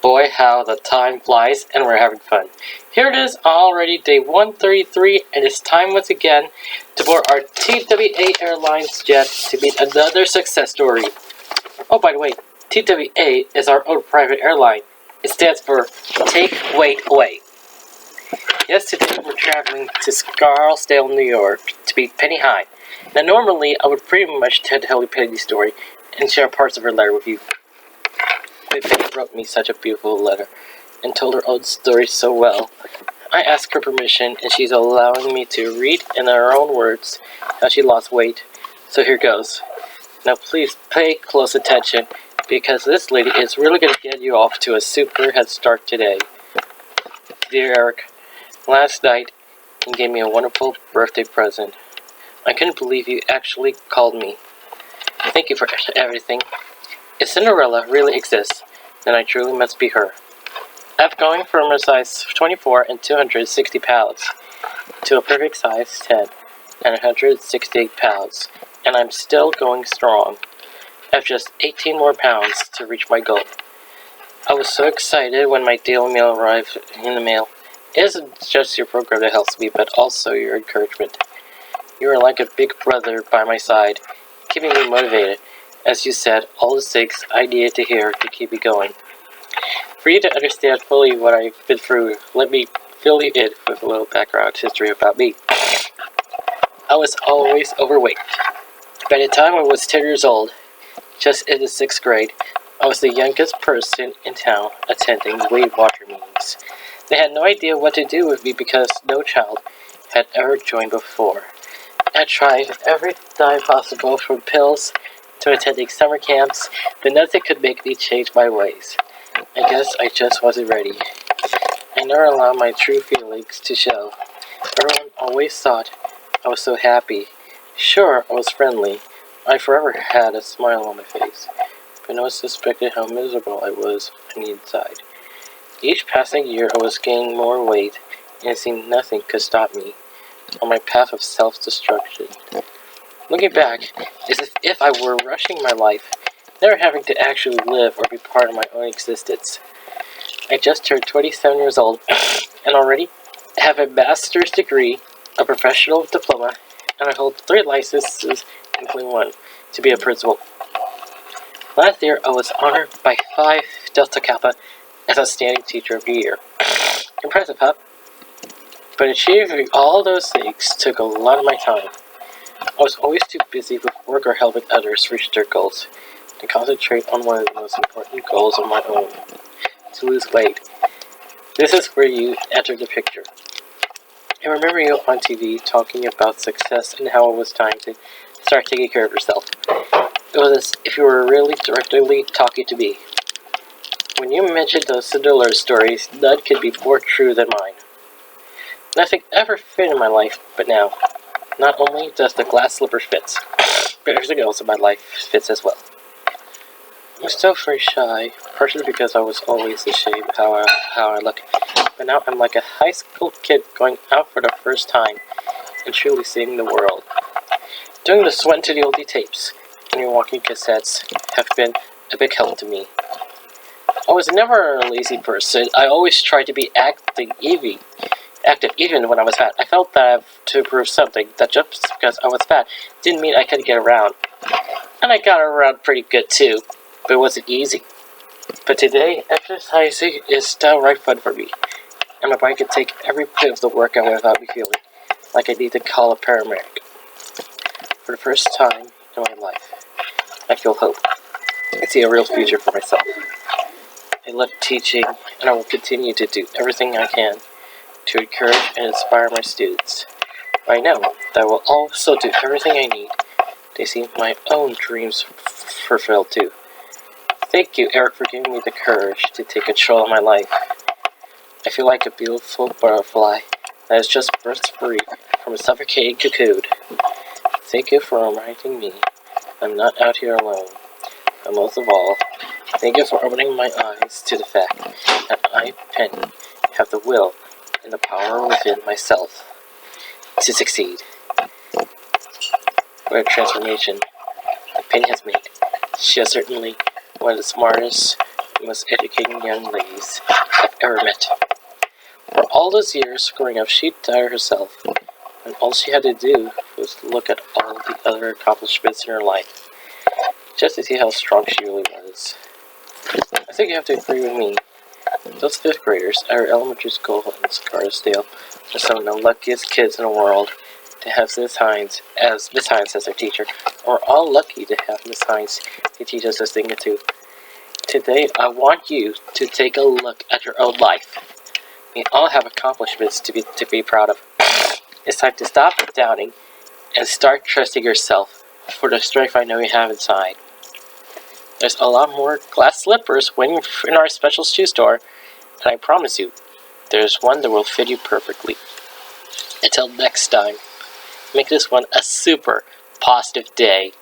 Boy, how the time flies, and we're having fun. Here it is, already day 133, and it's time once again to board our TWA Airlines jet to meet another success story. Oh, by the way, TWA is our own private airline. It stands for Take Weight Away. Yes, today we're traveling to Scarsdale, New York to meet Penny High. Now, normally, I would pretty much tell you Penny's story and share parts of her letter with you. But Penny wrote me such a beautiful letter and told her own story so well. I asked her permission, and she's allowing me to read in her own words how she lost weight. So here goes. Now please pay close attention, because this lady is really going to get you off to a super head start today. Dear Eric, last night you gave me a wonderful birthday present. I couldn't believe you actually called me. Thank you for everything. If Cinderella really exists, then I truly must be her. I've gone from a size 24 and 260 pounds to a perfect size 10 and 168 pounds, and I'm still going strong. I have just 18 more pounds to reach my goal. I was so excited when my daily meal arrived in the mail. It isn't just your program that helps me, but also your encouragement. You are like a big brother by my side, keeping me motivated. As you said, all the things I needed to hear to keep me going. For you to understand fully what I've been through, let me fill you in with a little background history about me. I was always overweight. By the time I was 10 years old, just in the 6th grade, I was the youngest person in town attending Weight Watcher meetings. They had no idea what to do with me because no child had ever joined before. I tried every diet possible, from pills to attending summer camps, but nothing could make me change my ways. I guess I just wasn't ready. I never allowed my true feelings to show. Everyone always thought I was so happy. Sure, I was friendly. I forever had a smile on my face, but no one suspected how miserable I was on the inside. Each passing year I was gaining more weight, and it seemed nothing could stop me on my path of self-destruction. Looking back, it's as if I were rushing my life, never having to actually live or be part of my own existence. I just turned 27 years old, and already have a master's degree, a professional diploma, and I hold 3 licenses, including one, to be a principal. Last year, I was honored by Phi Delta Kappa as Outstanding Teacher of the Year. Impressive, huh? But achieving all those things took a lot of my time. I was always too busy with work or helping others reach their goals to concentrate on one of the most important goals of my own, to lose weight. This is where you enter the picture. I remember you on TV talking about success and how it was time to start taking care of yourself. It was as if you were really directly talking to me. When you mentioned those Cinderella stories, none could be more true than mine. Nothing ever fit in my life, but now, not only does the glass slipper fit, but everything else in my life fits as well. I'm still very shy, partially because I was always ashamed of how I look, but now I'm like a high school kid going out for the first time and truly seeing the world. Doing the Sweat to the Oldie tapes and your walking cassettes have been a big help to me. I was never a lazy person. I always tried to be active even when I was fat. I felt that I had to prove something, that just because I was fat didn't mean I couldn't get around. And I got around pretty good too, but it wasn't easy. But today, exercising is downright fun for me, and my body can take every bit of the workout without me feeling like I need to call a paramedic. For the first time in my life, I feel hope. I see a real future for myself. I love teaching, and I will continue to do everything I can to encourage and inspire my students. I know that I will also do everything I need to see my own dreams fulfilled too. Thank you, Eric, for giving me the courage to take control of my life. I feel like a beautiful butterfly that has just burst free from a suffocating cocoon. Thank you for reminding me I'm not out here alone. And most of all, thank you for opening my eyes to the fact that I, Penny, have the will and the power within myself to succeed. What a transformation that Penny has made. She is certainly one of the smartest, most educating young ladies I've ever met. For all those years growing up, she'd tire herself, and all she had to do was look at all the other accomplishments in her life, just to see how strong she really was. I think you have to agree with me. Those fifth graders at our elementary school in Scarsdale are some of the luckiest kids in the world to have Miss Hines as their teacher. We're all lucky to have Miss Hines to teach us this thing or two. Today, I want you to take a look at your own life. We all have accomplishments to be proud of. It's time to stop doubting and start trusting yourself for the strength I know you have inside. There's a lot more glass slippers waiting in our special shoe store, and I promise you, there's one that will fit you perfectly. Until next time, make this one a super positive day.